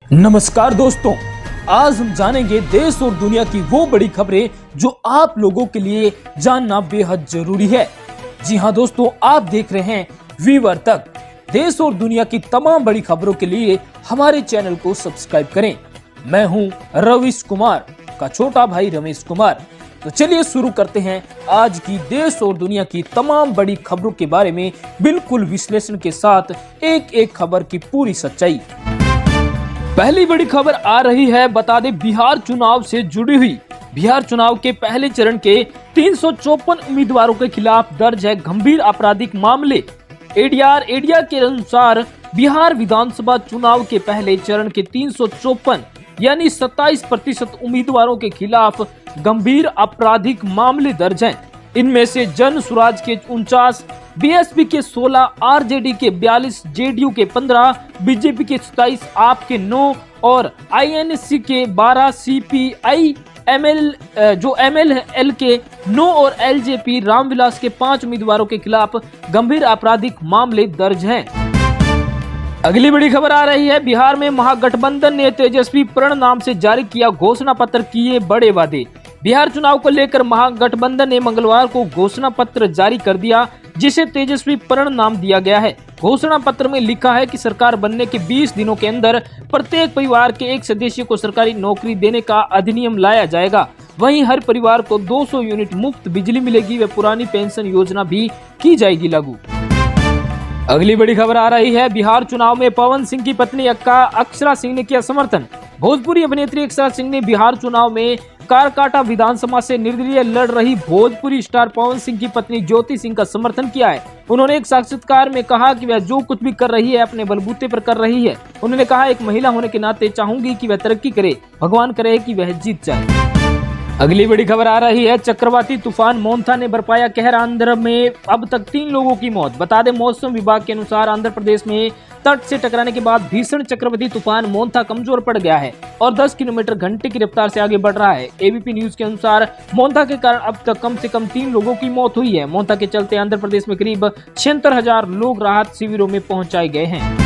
नमस्कार दोस्तों, आज हम जानेंगे देश और दुनिया की वो बड़ी खबरें जो आप लोगों के लिए जानना बेहद जरूरी है। जी हां दोस्तों, आप देख रहे हैं वीवर तक। देश और दुनिया की तमाम बड़ी खबरों के लिए हमारे चैनल को सब्सक्राइब करें। मैं हूं रवीश कुमार का छोटा भाई रमेश कुमार। तो चलिए शुरू करते हैं आज की देश और दुनिया की तमाम बड़ी खबरों के बारे में बिल्कुल विश्लेषण के साथ एक एक खबर की पूरी सच्चाई। पहली बड़ी खबर आ रही है, बता दें बिहार चुनाव से जुड़ी हुई। बिहार चुनाव के पहले चरण के 354 उम्मीदवारों के खिलाफ दर्ज है गंभीर आपराधिक मामले। एडीआर के अनुसार बिहार विधानसभा चुनाव के पहले चरण के 354 यानी 27% उम्मीदवारों के खिलाफ गंभीर आपराधिक मामले दर्ज हैं। इनमें से जन स्वराज के 49, बीएसपी के 16, आरजेडी के 42, जेडीयू के 15, बीजेपी के 27, आप के 9 और आईएनसी के 12, सीपीआई एमएल के 9 और एलजेपी रामविलास के 5 उम्मीदवारों के खिलाफ गंभीर आपराधिक मामले दर्ज हैं। अगली बड़ी खबर आ रही है, बिहार में महागठबंधन ने तेजस्वी प्रण नाम से जारी किया घोषणा पत्र, किए बड़े वादे। बिहार चुनाव को लेकर महागठबंधन ने मंगलवार को घोषणा पत्र जारी कर दिया, जिसे तेजस्वी प्रण नाम दिया गया है। घोषणा पत्र में लिखा है कि सरकार बनने के 20 दिनों के अंदर प्रत्येक परिवार के एक सदस्य को सरकारी नौकरी देने का अधिनियम लाया जाएगा। वहीं हर परिवार को 200 यूनिट मुफ्त बिजली मिलेगी व पुरानी पेंशन योजना भी की जाएगी लागू। अगली बड़ी खबर आ रही है, बिहार चुनाव में पवन सिंह की पत्नी अक्षरा सिंह ने किया समर्थन। भोजपुरी अभिनेत्री अक्षरा सिंह ने बिहार चुनाव में कारकाटा विधानसभा से निर्दलीय लड़ रही भोजपुरी स्टार पवन सिंह की पत्नी ज्योति सिंह का समर्थन किया है। उन्होंने एक साक्षात्कार में कहा कि वह जो कुछ भी कर रही है अपने बलबूते पर कर रही है। उन्होंने कहा, एक महिला होने के नाते चाहूंगी कि वह तरक्की करे, भगवान करे कि वह जीत जाए। अगली बड़ी खबर आ रही है, चक्रवाती तूफान मोंथा ने बरपाया कहर, आंध्र में अब तक 3 लोगों की मौत। बता दें मौसम विभाग के अनुसार आंध्र प्रदेश में तट से टकराने के बाद भीषण चक्रवाती तूफान मोंथा कमजोर पड़ गया है और 10 किलोमीटर घंटे की रफ्तार से आगे बढ़ रहा है। एबीपी न्यूज के अनुसार मोंथा के कारण अब तक कम से कम 3 लोगों की मौत हुई है। मोंथा के चलते आंध्र प्रदेश में करीब 76,000 लोग राहत शिविरों में पहुंचाए गए हैं।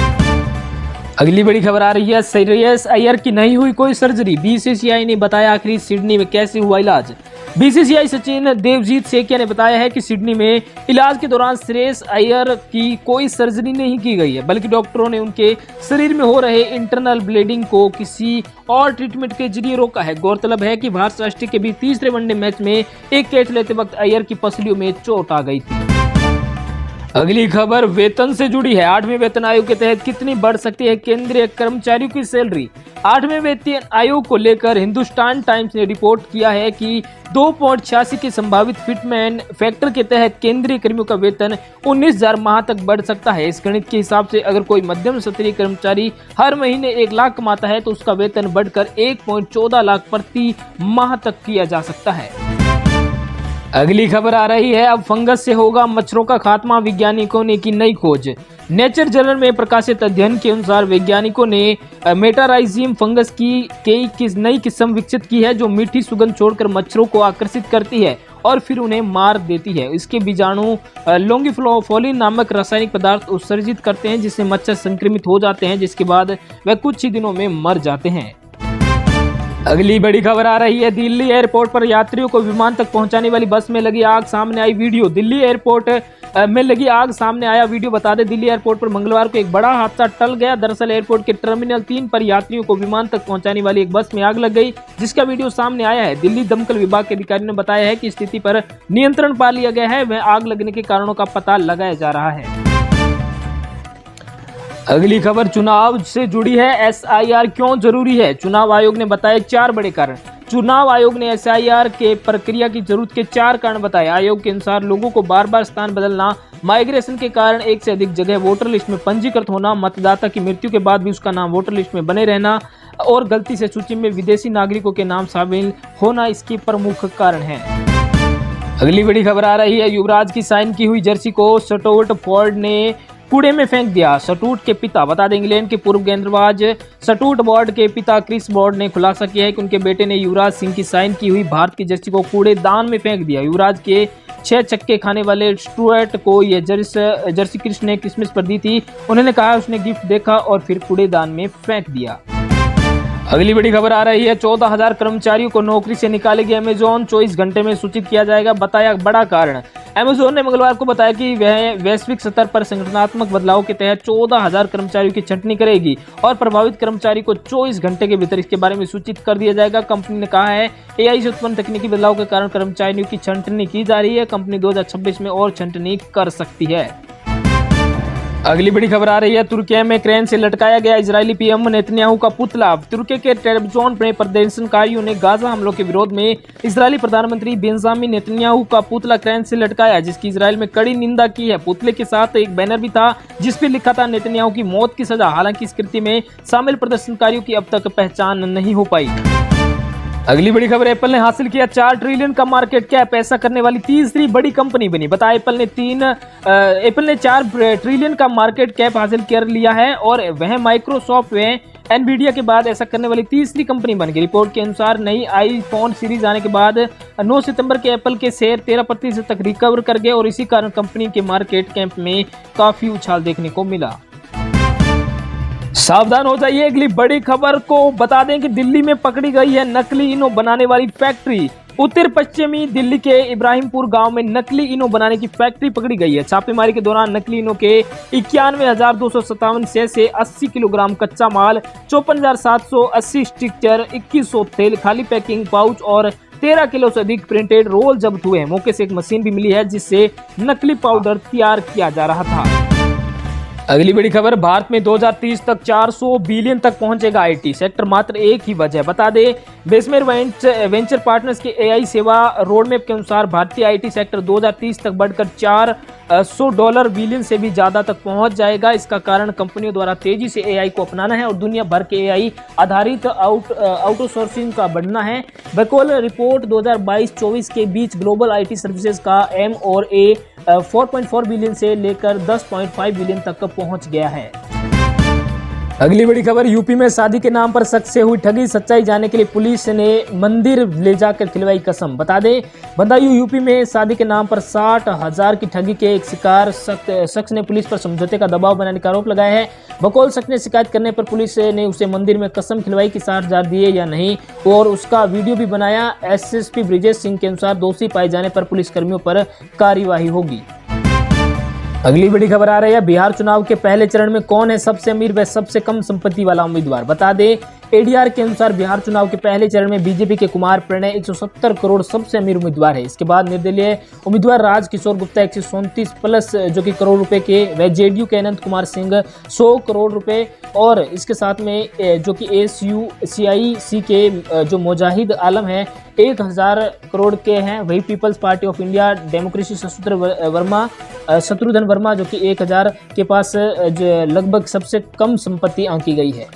अगली बड़ी खबर आ रही है, श्रेयस अय्यर की नहीं हुई कोई सर्जरी, बीसीसीआई ने बताया आखिर सिडनी में कैसे हुआ इलाज। बीसीसीआई सचिव देवजीत सेकिया ने बताया है कि सिडनी में इलाज के दौरान श्रेयस अय्यर की कोई सर्जरी नहीं की गई है, बल्कि डॉक्टरों ने उनके शरीर में हो रहे इंटरनल ब्लीडिंग को किसी और ट्रीटमेंट के जरिए रोका है। गौरतलब है कि भारत राष्ट्रीय के बीच तीसरे वनडे मैच में एक कैच लेते वक्त अय्यर की पसलियों में चोट आ गई थी। अगली खबर वेतन से जुड़ी है, 8वें वेतन आयोग के तहत कितनी बढ़ सकती है केंद्रीय कर्मचारियों की सैलरी। 8वें वेतन आयोग को लेकर हिंदुस्तान टाइम्स ने रिपोर्ट किया है कि 2.86 के संभावित फिटमैन फैक्टर के तहत केंद्रीय कर्मियों का वेतन 19,000 माह तक बढ़ सकता है। इस गणित के हिसाब से अगर कोई मध्यम स्तरीय कर्मचारी हर महीने 1 लाख कमाता है तो उसका वेतन बढ़कर 1.14 लाख प्रति माह तक किया जा सकता है। अगली खबर आ रही है, अब फंगस से होगा मच्छरों का खात्मा, वैज्ञानिकों ने की नई खोज। नेचर जर्नल में प्रकाशित अध्ययन के अनुसार वैज्ञानिकों ने मेटाराइजियम फंगस की नई किस्म विकसित की है जो मीठी सुगंध छोड़कर मच्छरों को आकर्षित करती है और फिर उन्हें मार देती है। इसके बीजाणु लॉन्गिफ्लोफोलिन नामक रासायनिक पदार्थ उत्सर्जित करते हैं, जिससे मच्छर संक्रमित हो जाते हैं, जिसके बाद वह कुछ ही दिनों में मर जाते हैं। अगली बड़ी खबर आ रही है, दिल्ली एयरपोर्ट पर यात्रियों को विमान तक पहुंचाने वाली बस में लगी आग, सामने आई वीडियो। दिल्ली एयरपोर्ट में लगी आग, सामने आया वीडियो। बता दें दिल्ली एयरपोर्ट पर मंगलवार को एक बड़ा हादसा टल गया। दरअसल एयरपोर्ट के टर्मिनल 3 पर यात्रियों को विमान तक पहुंचाने वाली एक बस में आग लग गई, जिसका वीडियो सामने आया है। दिल्ली दमकल विभाग के अधिकारियों ने बताया है कि स्थिति पर नियंत्रण पा लिया गया है, वह आग लगने के कारणों का पता लगाया जा रहा है। अगली खबर चुनाव से जुड़ी है, एसआईआर क्यों जरूरी है। चुनाव आयोग ने बताए 4 बड़े कारण। चुनाव आयोग ने एसआईआर के प्रक्रिया की जरूरत के 4 कारण बताए। आयोग के अनुसार लोगों को बार बार स्थान बदलना, माइग्रेशन के कारण एक से अधिक जगह वोटर लिस्ट में पंजीकृत होना, मतदाता की मृत्यु के बाद भी उसका नाम वोटर लिस्ट में बने रहना और गलती से सूची में विदेशी नागरिकों के नाम शामिल होना इसके प्रमुख कारण है। अगली बड़ी खबर आ रही है, युवराज की साइन की हुई जर्सी को स्टुअर्ट ब्रॉड ने कूड़े में फेंक दिया। स्टुअर्ट के पिता, बता दें इंग्लैंड के पूर्व गेंदबाज स्टुअर्ट ब्रॉड के पिता क्रिस ब्रॉड ने खुलासा किया है कि उनके बेटे ने युवराज सिंह की साइन की हुई भारत की जर्सी को कूड़ेदान में फेंक दिया। युवराज के 6 छक्के खाने वाले स्टुअर्ट को यह जर्सी क्रिस ने क्रिसमस पर दी थी। उन्होंने कहा उसने गिफ्ट देखा और फिर कूड़ेदान में फेंक दिया। अगली बड़ी खबर आ रही है, 14,000 कर्मचारियों को नौकरी से निकालेगी अमेजॉन, 24 घंटे में सूचित किया जाएगा, बताया बड़ा कारण। अमेजॉन ने मंगलवार को बताया कि वह वैश्विक स्तर पर संगठनात्मक बदलाव के तहत 14,000 कर्मचारियों की छंटनी करेगी और प्रभावित कर्मचारी को 24 घंटे के भीतर इसके बारे में सूचित कर दिया जाएगा। कंपनी ने कहा है, एआई से उत्पन्न तकनीकी बदलाव के कारण कर्मचारियों की छंटनी की जा रही है। कंपनी 2026 में और छंटनी कर सकती है। अगली बड़ी खबर आ रही है, तुर्की में क्रेन से लटकाया गया इजरायली पीएम नेतन्याहू का पुतला। तुर्की के टेरबजोन में प्रदर्शनकारियों ने गाजा हमलों के विरोध में इजरायली प्रधानमंत्री बेंजामिन नेतन्याहू का पुतला क्रेन से लटकाया, जिसकी इजरायल में कड़ी निंदा की है। पुतले के साथ एक बैनर भी था जिस पर लिखा था नेतन्याहू की मौत की सजा। हालांकि इस कृत्य में शामिल प्रदर्शनकारियों की अब तक पहचान नहीं हो पाई। अगली बड़ी खबर, एप्पल ने हासिल किया 4 ट्रिलियन का मार्केट कैप, ऐसा करने वाली तीसरी बड़ी कंपनी बनी। बताया एप्पल ने 4 ट्रिलियन का मार्केट कैप हासिल कर लिया है और वह माइक्रोसॉफ्ट व एनवीडिया के बाद ऐसा करने वाली तीसरी कंपनी बन गई। रिपोर्ट के अनुसार नई आईफोन सीरीज आने के बाद 9 सितंबर के एप्पल के शेयर 13% तक रिकवर कर गए और इसी कारण कंपनी के मार्केट कैप में काफी उछाल देखने को मिला। सावधान हो जाइए, अगली बड़ी खबर को बता दें कि दिल्ली में पकड़ी गई है नकली इनो बनाने वाली फैक्ट्री। उत्तर पश्चिमी दिल्ली के इब्राहिमपुर गांव में नकली इनो बनाने की फैक्ट्री पकड़ी गई है। छापेमारी के दौरान नकली इनो के 91,257 से 80 किलोग्राम कच्चा माल, 54,780 स्टिक्चर, 2100 तेल, खाली पैकिंग पाउच और 13 किलो से अधिक प्रिंटेड रोल जब्त हुए हैं। मौके से एक मशीन भी मिली है जिससे नकली पाउडर तैयार किया जा रहा था। अगली बड़ी खबर, भारत में 2030 तक 400 बिलियन तक पहुंचेगा आईटी सेक्टर, मात्र एक ही वजह। बता दें, बेसमेर वेंचर पार्टनर्स के एआई सेवा रोडमैप के अनुसार भारतीय आईटी सेक्टर 2030 तक बढ़कर $400 बिलियन से भी ज्यादा तक पहुंच जाएगा। इसका कारण कंपनियों द्वारा तेजी से एआई को अपनाना है और दुनिया भर के एआई आधारित आउटसोर्सिंग का बढ़ना है। बकौल रिपोर्ट 2022-24 के बीच ग्लोबल आईटी सर्विसेज का M&A 4.4 बिलियन से लेकर 10.5 बिलियन तक पहुंच गया है। अगली बड़ी खबर, यूपी में शादी के नाम पर शख्स से हुई ठगी, सच्चाई जानने के लिए पुलिस ने मंदिर ले जाकर खिलवाई कसम। बता दें, बदायूं यूपी में शादी के नाम पर 60,000 की ठगी के एक शिकार शख्स ने पुलिस पर समझौते का दबाव बनाने का आरोप लगाया है। बकौल शख्स ने शिकायत करने पर पुलिस ने उसे मंदिर में कसम खिलवाई कि 60,000 दिए या नहीं और उसका वीडियो भी बनाया। एसएसपी ब्रिजेश सिंह के अनुसार दोषी पाए जाने पर पुलिसकर्मियों पर कार्यवाही होगी। अगली बड़ी खबर आ रही है, बिहार चुनाव के पहले चरण में कौन है सबसे अमीर व सबसे कम संपत्ति वाला उम्मीदवार। बता दें, एडीआर के अनुसार बिहार चुनाव के पहले चरण में बीजेपी के कुमार प्रणय 170 करोड़ सबसे अमीर उम्मीदवार है। इसके बाद निर्दलीय उम्मीदवार राज किशोर गुप्ता 137 प्लस जो कि करोड़ रुपए के, व जेडीयू के अनंत कुमार सिंह 100 करोड़ रुपए और इसके साथ में जो कि ACIC के जो मुजाहिद आलम है 1000 करोड़ के हैं। वही people's party of India democracy Shatrughan Verma जो कि 1000 के पास लगभग सबसे कम संपत्ति आंकी गई है।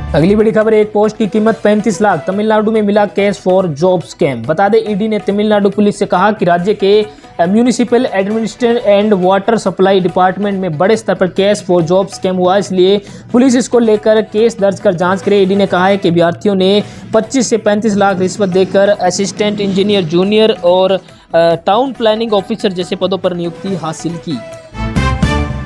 अगली बड़ी खबर, एक पोस्ट की कीमत 35 लाख, तमिलनाडु में मिला कैश फॉर जॉब स्कैम। बता दें, ईडी ने तमिलनाडु पुलिस से कहा कि राज्य के municipal administration and water supply department में बड़े स्तर पर कैश फॉर जॉब स्कैम हुआ, इसलिए पुलिस इसको लेकर केस दर्ज कर जांच करे। ईडी ने कहा है कि अभ्यर्थियों ने 25 से 35 लाख रिश्वत देकर असिस्टेंट इंजीनियर, जूनियर और टाउन प्लानिंग ऑफिसर जैसे पदों पर नियुक्ति हासिल की।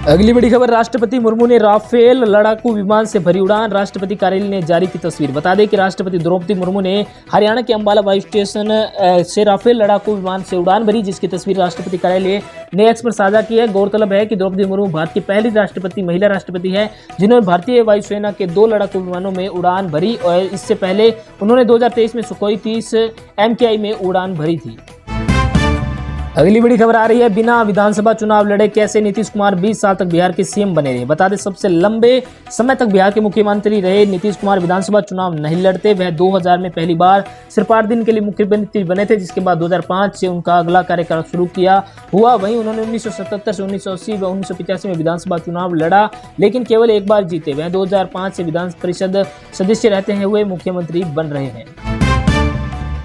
अगली बड़ी खबर, राष्ट्रपति मुर्मू ने राफेल लड़ाकू विमान से भरी उड़ान, राष्ट्रपति कार्यालय ने जारी की तस्वीर। बता दें कि राष्ट्रपति द्रौपदी मुर्मू ने हरियाणा के अंबाला वायु स्टेशन से राफेल लड़ाकू विमान से उड़ान भरी, जिसकी तस्वीर राष्ट्रपति कार्यालय ने एक्स पर साझा की है। गौरतलब है कि द्रौपदी मुर्मू भारत की पहली महिला राष्ट्रपति है जिन्होंने भारतीय वायुसेना के 2 लड़ाकू विमानों में उड़ान भरी और इससे पहले उन्होंने 2023 में सुखोई 30 MKI में उड़ान भरी थी। अगली बड़ी खबर आ रही है, बिना विधानसभा चुनाव लड़े कैसे नीतीश कुमार 20 साल तक बिहार के सीएम बने रहे। बता दें, सबसे लंबे समय तक बिहार के मुख्यमंत्री रहे नीतीश कुमार विधानसभा चुनाव नहीं लड़ते। वह 2000 में पहली बार सिर्फ 8 दिन के लिए मुख्यमंत्री बने थे, जिसके बाद 2005 से उनका अगला कार्यकाल शुरू हुआ। वहीं उन्होंने 1977 से 1980 व 1985 में विधानसभा चुनाव लड़ा, लेकिन केवल एक बार जीते। वह 2005 से विधान परिषद सदस्य रहते हैं हुए मुख्यमंत्री बन रहे हैं।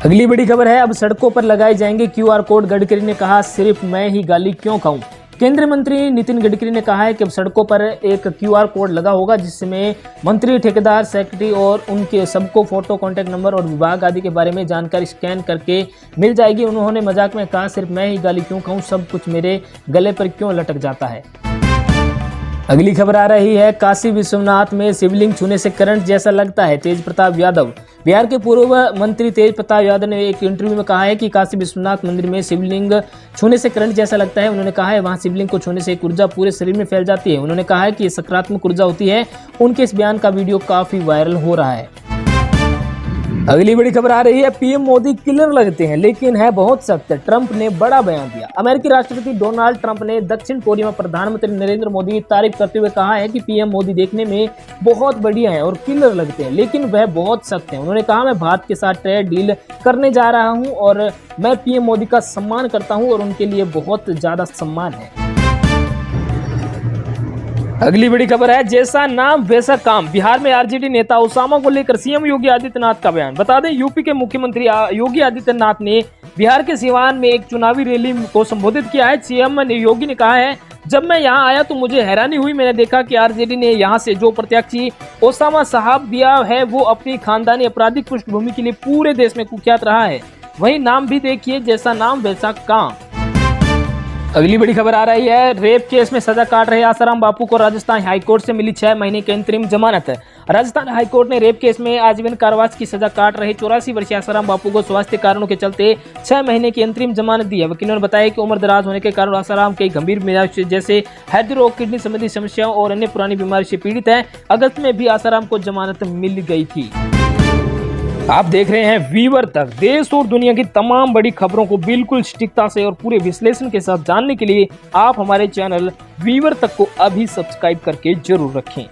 अगली बड़ी खबर है, अब सड़कों पर लगाए जाएंगे QR कोड। गडकरी ने कहा, सिर्फ मैं ही गाली क्यों खाऊं। केंद्रीय मंत्री नितिन गडकरी ने कहा है कि अब सड़कों पर एक QR कोड लगा होगा जिसमें मंत्री, ठेकेदार, सेक्रेटरी और उनके सबको फोटो, कॉन्टैक्ट नंबर और विभाग आदि के बारे में जानकारी स्कैन करके मिल जाएगी। उन्होंने मजाक में कहा, सिर्फ मैं ही गाली क्यों खाऊं, सब कुछ मेरे गले पर क्यों लटक जाता है। अगली खबर आ रही है, काशी विश्वनाथ में शिवलिंग छूने से करंट जैसा लगता है, तेज प्रताप यादव। बिहार के पूर्व मंत्री तेज प्रताप यादव ने एक इंटरव्यू में कहा है कि काशी विश्वनाथ मंदिर में शिवलिंग छूने से करंट जैसा लगता है। उन्होंने कहा है वहां शिवलिंग को छूने से एक ऊर्जा पूरे शरीर में फैल जाती है। उन्होंने कहा है कि सकारात्मक ऊर्जा होती है। उनके इस बयान का वीडियो काफी वायरल हो रहा है। अगली बड़ी खबर आ रही है, पीएम मोदी किलर लगते हैं लेकिन है बहुत सख्त। ट्रंप ने बड़ा बयान दिया। अमेरिकी राष्ट्रपति डोनाल्ड ट्रंप ने दक्षिण कोरिया में प्रधानमंत्री नरेंद्र मोदी की तारीफ करते हुए कहा है कि पीएम मोदी देखने में बहुत बढ़िया है और किलर लगते हैं लेकिन वह बहुत सख्त हैं। उन्होंने कहा, मैं भारत के साथ ट्रेड डील करने जा रहा हूं और मैं पीएम मोदी का सम्मान करता हूं और उनके लिए बहुत ज्यादा सम्मान है। अगली बड़ी खबर है, जैसा नाम वैसा काम। बिहार में आरजेडी नेता ओसामा को लेकर सीएम योगी आदित्यनाथ का बयान। बता दें, यूपी के मुख्यमंत्री योगी आदित्यनाथ ने बिहार के सिवान में एक चुनावी रैली को संबोधित किया है। सीएम योगी ने कहा है, जब मैं यहां आया तो मुझे हैरानी हुई। मैंने देखा कि आरजेडी ने यहां से जो प्रत्याशी ओसामा साहब दिया है वो अपनी खानदानी आपराधिक पृष्ठभूमि के लिए पूरे देश में कुख्यात रहा है। वही नाम भी देखिए, जैसा नाम वैसा काम। अगली बड़ी खबर आ रही है, रेप केस में सजा काट रहे आसाराम बापू को राजस्थान हाईकोर्ट से मिली 6 महीने की अंतरिम जमानत। राजस्थान हाईकोर्ट ने रेप केस में आजीवन कारावास की सजा काट रहे 84 वर्षीय आसाराम बापू को स्वास्थ्य कारणों के चलते 6 महीने की अंतरिम जमानत दी है। वकीलों ने बताया कि उम्र दराज होने के कारण आसाराम के गंभीर मिजाज जैसे हृदय रोग, किडनी संबंधी समस्याओं और अन्य पुरानी बीमारी से पीड़ित है। अगस्त में भी आसाराम को जमानत मिल गई थी। आप देख रहे हैं वीवर तक। देश और दुनिया की तमाम बड़ी खबरों को बिल्कुल सटीकता से और पूरे विश्लेषण के साथ जानने के लिए आप हमारे चैनल वीवर तक को अभी सब्सक्राइब करके जरूर रखें।